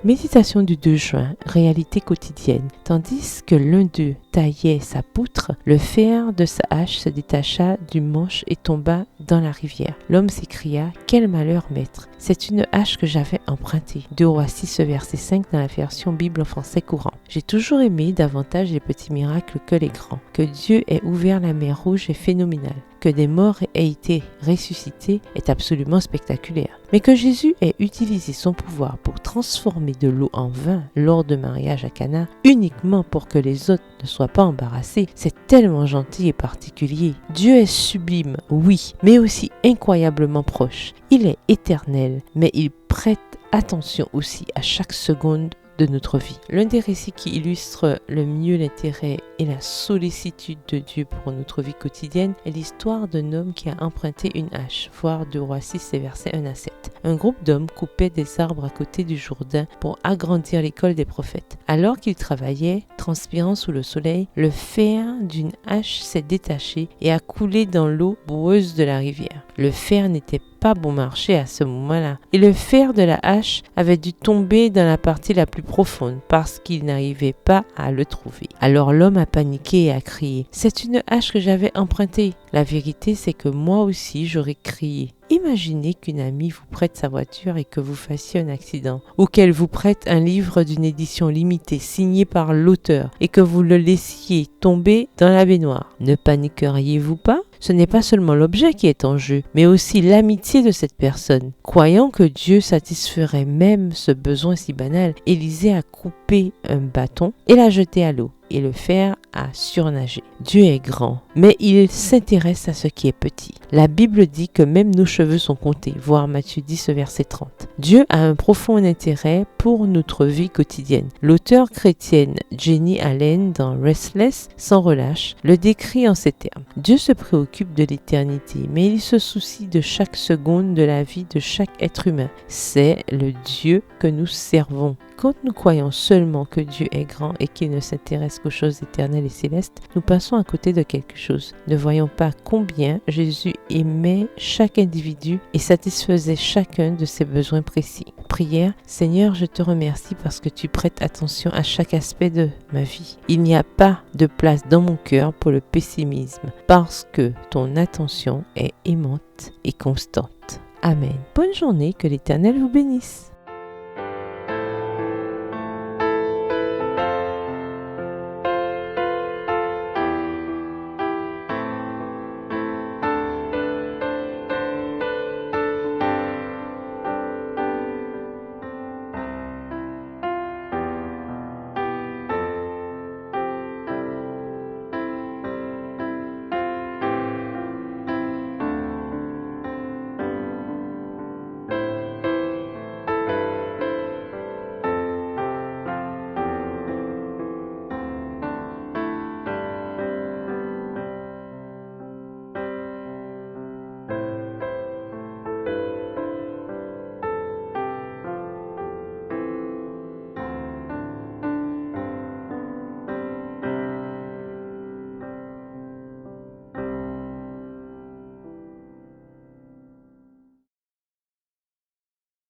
Méditation du 2 juin, réalité quotidienne. Tandis que l'un d'eux taillait sa poutre, le fer de sa hache se détacha du manche et tomba dans la rivière. L'homme s'écria « Quel malheur, maître! C'est une hache que j'avais empruntée. » 2 Rois 6, verset 5 dans la version Bible en français courant. J'ai toujours aimé davantage les petits miracles que les grands. Que Dieu ait ouvert la mer Rouge est phénoménal. Que des morts aient été ressuscités est absolument spectaculaire. Mais que Jésus ait utilisé son pouvoir pour transformer de l'eau en vin lors de mariage à Cana, uniquement pour que les autres ne soient pas embarrassés, c'est tellement gentil et particulier. Dieu est sublime, oui, mais aussi incroyablement proche. Il est éternel, mais il prête attention aussi à chaque seconde de notre vie. L'un des récits qui illustre le mieux l'intérêt et la sollicitude de Dieu pour notre vie quotidienne est l'histoire d'un homme qui a emprunté une hache, voir 2 Rois 6, versets 1 à 7. Un groupe d'hommes coupait des arbres à côté du Jourdain pour agrandir l'école des prophètes. Alors qu'ils travaillaient, transpirant sous le soleil, le fer d'une hache s'est détaché et a coulé dans l'eau boueuse de la rivière. Le fer n'était pas bon marché à ce moment-là, et le fer de la hache avait dû tomber dans la partie la plus profonde parce qu'il n'arrivait pas à le trouver. Alors l'homme a paniqué et a crié « C'est une hache que j'avais empruntée !» La vérité, c'est que moi aussi j'aurais crié. Imaginez qu'une amie vous prête sa voiture et que vous fassiez un accident, ou qu'elle vous prête un livre d'une édition limitée signé par l'auteur et que vous le laissiez tomber dans la baignoire. Ne paniqueriez-vous pas ? Ce n'est pas seulement l'objet qui est en jeu, mais aussi l'amitié de cette personne. Croyant que Dieu satisferait même ce besoin si banal, Élisée a coupé un bâton et l'a jeté à l'eau, et le fer a surnagé. Dieu est grand, mais il s'intéresse à ce qui est petit. La Bible dit que même nos cheveux sont comptés, voir Matthieu 10, verset 30. Dieu a un profond intérêt pour notre vie quotidienne. L'auteure chrétienne Jenny Allen dans Restless, sans relâche, le décrit en ces termes. Dieu se préoccupe de l'éternité, mais il se soucie de chaque seconde de la vie de chaque être humain. C'est le Dieu que nous servons. Quand nous croyons seulement que Dieu est grand et qu'il ne s'intéresse qu'aux choses éternelles et célestes, nous passons à côté de quelque chose. Ne voyons pas combien Jésus aimait chaque individu et satisfaisait chacun de ses besoins précis. Prière, Seigneur, je te remercie parce que tu prêtes attention à chaque aspect de ma vie. Il n'y a pas de place dans mon cœur pour le pessimisme parce que ton attention est aimante et constante. Amen. Bonne journée, que l'Éternel vous bénisse.